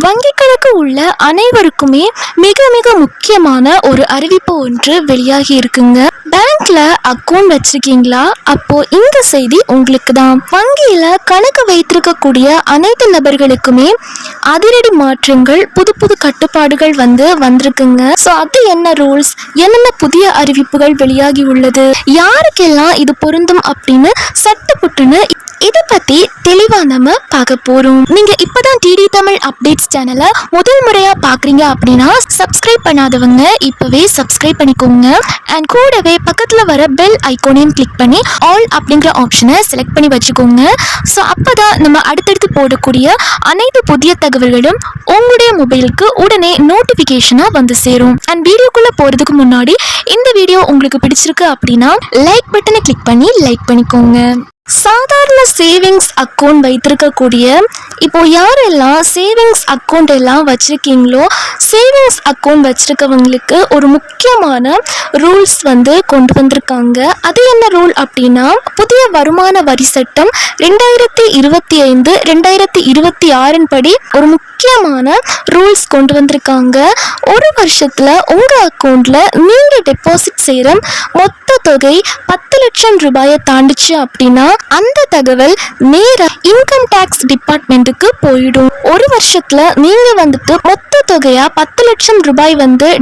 வங்கி கணக்கு உள்ள அனைவருக்குமே மிக மிக முக்கியமான ஒரு அறிவிப்பு ஒன்று வெளியாகி இருக்குங்க. பேங்க்ல அக்கௌண்ட் வச்சிருக்கீங்களா? அப்போ இந்த செய்தி உங்களுக்கு தான். வங்கியில கணக்கு வைத்திருக்கக்கூடிய அனைத்து நபர்களுக்குமே அதிரடி மாற்றங்கள், புது புது கட்டுப்பாடுகள் வந்திருக்குங்க. ஸோ அது என்ன ரூல்ஸ், என்னென்ன புதிய அறிவிப்புகள் வெளியாகி உள்ளது, யாருக்கெல்லாம் இது பொருந்தும் அப்படின்னு சட்டப்புட்டுன்னு இதை பத்தி தெளிவா நம்ம பார்க்க போறோம். நீங்க இப்பதான் டிடி தமிழ் அப்டேட்ஸ் சேனலை முதல் முறையா பாக்குறீங்க அப்படின்னா சப்ஸ்கிரைப் பண்ணாதவங்க இப்பவே சப்ஸ்கிரைப் பண்ணிக்கோங்க. அண்ட் கூடவே பக்கத்துல வர பெல் ஐகானையும் கிளிக் பண்ணி ஆல் அப்படிங்கிற ஆப்ஷனை செலக்ட் பண்ணி வச்சுக்கோங்க. ஸோ அப்பதான் நம்ம அடுத்தடுத்து போடக்கூடிய அனைத்து புதிய தகவல்களும் உங்களுடைய மொபைலுக்கு உடனே நோட்டிபிகேஷனா வந்து சேரும். அண்ட் வீடியோக்குள்ள போறதுக்கு முன்னாடி இந்த வீடியோ உங்களுக்கு பிடிச்சிருக்கு அப்படின்னா லைக் பட்டனை கிளிக் பண்ணி லைக் பண்ணிக்கோங்க. சாதாரண சேவிங்ஸ் அக்கௌண்ட் வைத்திருக்கக்கூடிய இப்போ யாரெல்லாம் சேவிங்ஸ் அக்கௌண்ட் எல்லாம் வச்சிருக்கீங்களோ, சேவிங்ஸ் அக்கௌண்ட் வச்சிருக்கவங்களுக்கு ஒரு முக்கியமான ரூல்ஸ் கொண்டு வந்திருக்காங்க. அது என்ன ரூல் அப்படின்னா, புதிய வருமான வரி சட்டம் 2025 2026 படி ஒரு முக்கியமான ரூல்ஸ் கொண்டு வந்திருக்காங்க. ஒரு வருஷத்துல உங்க அக்கௌண்ட்ல நீங்க டெபாசிட் செய்யற மொத்த தொகை 10 லட்சம் ரூபாயை தாண்டிச்சு அப்படின்னா அந்த தகவல் நேரா இன்கம் டாக்ஸ் டிபார்ட்மெண்ட்டுக்கு போயிடும். ஒரு வருஷத்துல நீங்க மொத்த தொகையா 10 லட்சம் ரூபாய்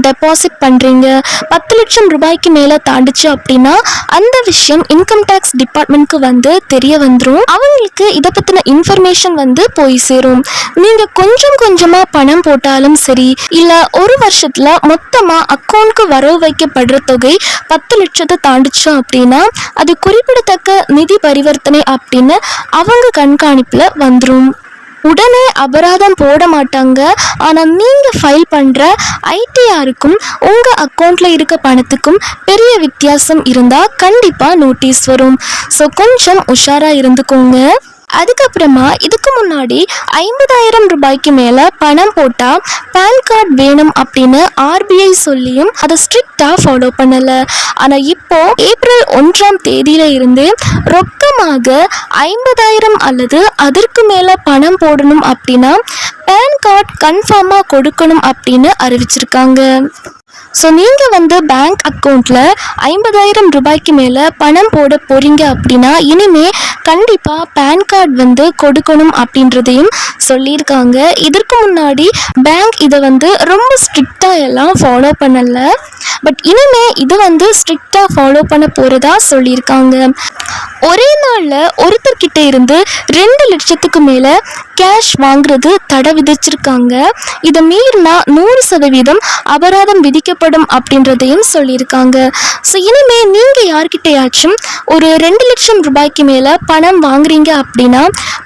டெபாசிட் பண்றீங்க, 10 லட்சம் ரூபாய்க்கு மேல தாண்டிச்சு அப்படின்னா அந்த விஷயம் இன்கம் டாக்ஸ் டிபார்ட்மெண்ட்க்கு தெரிய வந்துடும். அவங்களுக்கு இதை பத்தின இன்ஃபர்மேஷன் போய் சேரும். நீங்க கொஞ்சம் கொஞ்சமா பணம் போட்டாலும் சரி, இல்ல ஒரு வருஷத்துல மொத்தமா அக்கௌண்ட்க்கு வரவு வைக்கப்படுற தொகை 10 லட்சத்தை தாண்டிச்சு அப்படின்னா அது குறிப்பிடத்தக்க நிதி பரிவர்த்தனை அப்படின்னு அவங்க கண்காணிப்புல வந்துடும். உடனே அபராதம் போட மாட்டாங்க. ஆனால் நீங்கள் ஃபைல் பண்ணுற ஐடிஆருக்கும் உங்கள் அக்கௌண்ட்டில் இருக்க பணத்துக்கும் பெரிய வித்தியாசம் இருந்தால் கண்டிப்பாக நோட்டீஸ் வரும். ஸோ கொஞ்சம் உஷாராக இருந்துக்கோங்க. அதுக்கப்புறமா இதுக்கு முன்னாடி 50,000 ரூபாய்க்கு மேலே பணம் போட்டால் பேன் கார்டு வேணும் அப்படின்னு ஆர்பிஐ சொல்லியும் அதை ஸ்ட்ரிக்டாக ஃபாலோ பண்ணலை. ஆனால் இப்போ ஏப்ரல் 1 இருந்து ரொக்கமாக 50,000 அல்லது அதற்கு மேலே பணம் போடணும் அப்படின்னா பேன் கார்டு கன்ஃபார்மாக கொடுக்கணும் அப்படின்னு அறிவிச்சிருக்காங்க. ஸோ நீங்கள் பேங்க் அக்கௌண்ட்டில் 50,000 ரூபாய்க்கு மேலே பணம் போட போகிறீங்க அப்படின்னா இனிமே கண்டிப்பாக பேன் கார்டு கொடுக்கணும் அப்படின்றதையும் சொல்லியிருக்காங்க. இதற்கு முன்னாடி பேங்க் இதை ரொம்ப ஸ்ட்ரிக்டாக எல்லாம் ஃபாலோ பண்ணலை. பட் இனிமே இது ஸ்ட்ரிக்டாக ஃபாலோ பண்ண போகிறதா சொல்லியிருக்காங்க. ஒரே நாளில் ஒருத்தர்கிட்ட இருந்து 2 லட்சத்துக்கு மேலே கேஷ் வாங்குறது தடை விதிச்சிருக்காங்க. இதை மீறினா 100% அபராதம் விதிக்கப்படும் அப்படின்றதையும் சொல்லியிருக்காங்க. ஸோ இனிமே நீங்கள் யார்கிட்டையாச்சும் ஒரு 2 லட்சம் ரூபாய்க்கு மேலே பணம் வாங்குறீங்க அப்படின்னா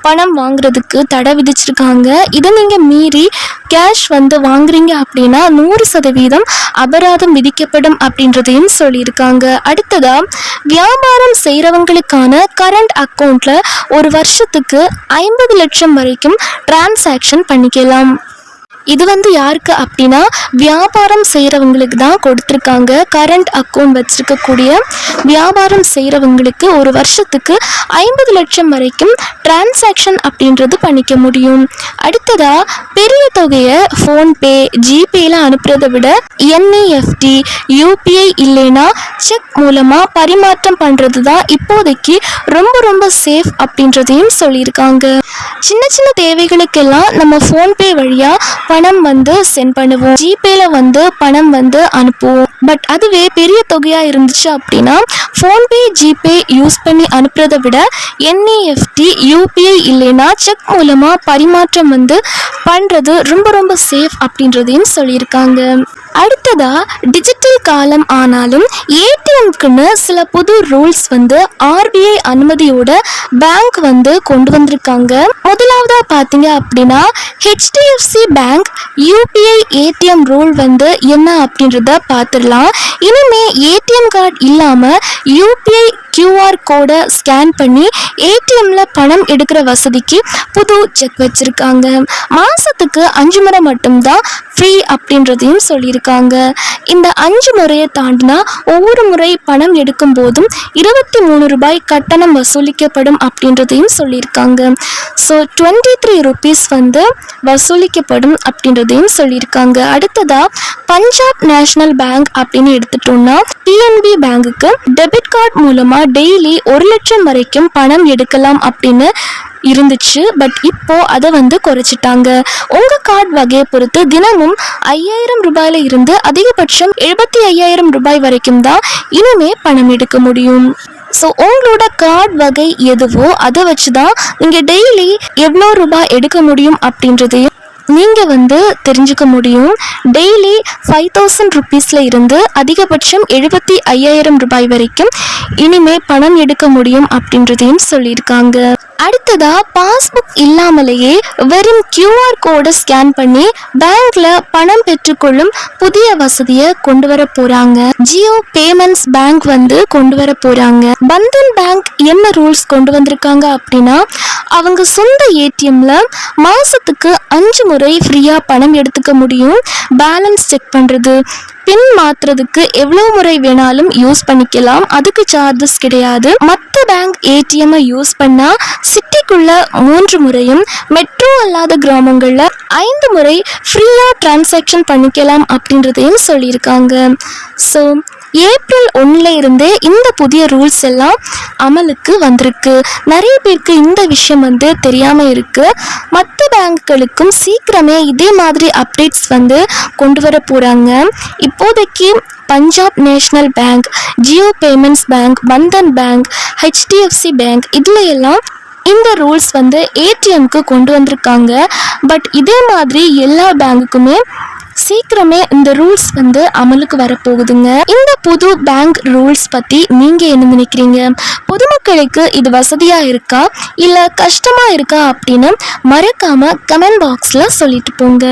பணம் வாங்குறதுக்கு தடை விதிச்சிருக்காங்க. இதை நீங்கள் மீறி கேஷ் வாங்குறீங்க அப்படின்னா 100% அபராதம் விதிக்கப்படும் அப்படின்றதையும் சொல்லியிருக்காங்க. அடுத்ததா வியாபாரம் செய்கிறவங்களுக்கான கரண்ட் அக்கௌண்ட்ல ஒரு வருஷத்துக்கு 50 லட்சம் வரைக்கும் டிரான்சாக்ஷன் பண்ணிக்கலாம். இது யாருக்கு அப்படின்னா வியாபாரம் செய்கிறவங்களுக்கு தான் கொடுத்துருக்காங்க. கரண்ட் அக்கௌண்ட் வச்சிருக்கக்கூடிய வியாபாரம் செய்கிறவங்களுக்கு ஒரு வருஷத்துக்கு 50 லட்சம் வரைக்கும் டிரான்சாக்ஷன் அப்படின்றது பண்ணிக்க முடியும். அடுத்ததா பெரிய தொகையை ஃபோன்பே ஜிபேல அனுப்புறதை விட NEFT UPI இல்லைன்னா செக் மூலமாக பரிமாற்றம் பண்ணுறது தான் இப்போதைக்கு ரொம்ப ரொம்ப சேஃப் அப்படின்றதையும் சொல்லியிருக்காங்க. சின்ன சின்ன தேவைகளுக்கெல்லாம் நம்ம ஃபோன்பே வழியாக பணம் சென்ட் பண்ணுவோம், ஜிபேல பணம் அனுப்புவோம். பட் அதுவே பெரிய தொகையா இருந்துச்சு அப்படின்னா ஃபோன்பே ஜிபே யூஸ் பண்ணி அனுப்புறதை விட NEFT UPI இல்லைன்னா செக் மூலமா பரிமாற்றம் பண்றது ரொம்ப ரொம்ப சேஃப் அப்படின்றதையும் சொல்லியிருக்காங்க. அடுத்ததா டிஜிட்டல் காலம் ஆனாலும் ஏடிஎம்க்குன்னு சில புது ரூல்ஸ் RBI அனுமதியோட பேங்க் கொண்டு வந்திருக்காங்க. முதலாவதா பார்த்தீங்க அப்படின்னா HDFC bank bank UPI ATM rule வந்து என்ன அப்படின்றத பார்த்துடலாம். இனிமே ஏடிஎம் கார்டு இல்லாமல் யூபிஐ கியூஆர் கோடை ஸ்கேன் பண்ணி ஏடிஎம்ல பணம் எடுக்கிற வசதிக்கு புது செக் வச்சிருக்காங்க. மாசத்துக்கு 5 முறை மட்டும்தான் ஃப்ரீ அப்படின்றதையும் சொல்லியிருக்காங்க. இந்த 5 முறையை தாண்டினா ஒவ்வொரு முறை பணம் எடுக்கும் போதும் 23 ரூபாய் கட்டணம் வசூலிக்கப்படும் அப்படின்றதையும் சொல்லியிருக்காங்க. ஸோ 23 ருபீஸ் வந்து வசூலிக்கப்படும் அப்படின்றதையும் சொல்லியிருக்காங்க. அடுத்ததா பஞ்சாப் நேஷனல் பேங்க் அப்படின்னு எடுத்துட்டோம்னா பிஎன்பி பேங்குக்கு டெபிட் கார்டு மூலமா டெய்லி 1 லட்சம் வரைக்கும் பணம் எடுக்கலாம் அப்படின்னு இருந்துச்சு. பட் இப்போ அதை வந்து குறைச்சிட்டாங்க. உங்க கார்டு வகையை பொறுத்து தினமும் 5000 ரூபாயில இருந்து அதிகபட்சம் 75,000 ரூபாய் வரைக்கும் தான் இனிமே பணம் எடுக்க முடியும். ஸோ உங்களோட கார்டு வகை எதுவோ அதை வச்சு தான் நீங்கள் டெய்லி எவ்வளோ ரூபாய் எடுக்க முடியும் அப்படின்றதையும் நீங்கள் வந்து தெரிஞ்சுக்க முடியும். டெய்லி 5000 ருபீஸில் இருந்து அதிகபட்சம் 75,000 ரூபாய் வரைக்கும் இனிமே பணம் எடுக்க முடியும் அப்படின்றதையும் சொல்லியிருக்காங்க. அடுத்ததா பாஸ்புக் இல்லாமலேயே வெறும் கியூஆர் கோடை ஸ்கேன் பண்ணி பேங்க்ல பணம் பெற்றுக்கொள்ளும் புதிய வசதியை கொண்டு வர போறாங்க. ஜியோ பேமெண்ட்ஸ் பேங்க் வந்து கொண்டு வர போறாங்க. பந்தன் பேங்க் என்ன ரூல்ஸ் கொண்டு வந்திருக்காங்க அப்படின்னா அவங்க சொந்த ஏடிஎம்ல மாசத்துக்கு 5 முறை ஃப்ரீயா பணம் எடுத்துக்க முடியும். பேலன்ஸ் செக் பண்றது, பின் மாத்துறதுக்கு எவ்வளவு முறை வேணாலும் யூஸ் பண்ணிக்கலாம். அதுக்கு சார்ஜஸ் கிடையாது. மற்ற பேங்க் ஏடிஎம் யூஸ் பண்ணா சிட்டிக்குள்ள 3 முறையும் மெட்ரோ அல்லாத கிராமங்கள்ல 5 முறை ஃப்ரீயா டிரான்சாக்ஷன் பண்ணிக்கலாம் அப்படின்றதையும் சொல்லியிருக்காங்க. ஸோ ஏப்ரல் 1 இருந்தே இந்த புதிய ரூல்ஸ் எல்லாம் அமலுக்கு வந்திருக்கு. நிறைய பேருக்கு இந்த விஷயம் வந்து தெரியாம இருக்கு. மற்ற பேங்குகளுக்கும் சீக்கிரமே இதே மாதிரி அப்டேட்ஸ் வந்து கொண்டு வர போறாங்க. இப்போதைக்கு Punjab national bank, Jio payments bank, Bandhan bank, HDFC bank இதுல எல்லாம் இந்த ரூல்ஸ் வந்து ஏடிஎம்க்கு கொண்டு வந்திருக்காங்க. பட் இதே மாதிரி எல்லா பேங்குக்குமே சீக்கிரமே இந்த ரூல்ஸ் வந்து அமலுக்கு வரப்போகுதுங்க. இந்த புது பேங்க் ரூல்ஸ் பற்றி நீங்கள் என்ன நினைக்கிறீங்க? பொதுமக்களுக்கு இது வசதியாக இருக்கா இல்லை கஷ்டமாக இருக்கா அப்படின்னு மறக்காமல் கமெண்ட் பாக்ஸில் சொல்லிட்டு போங்க.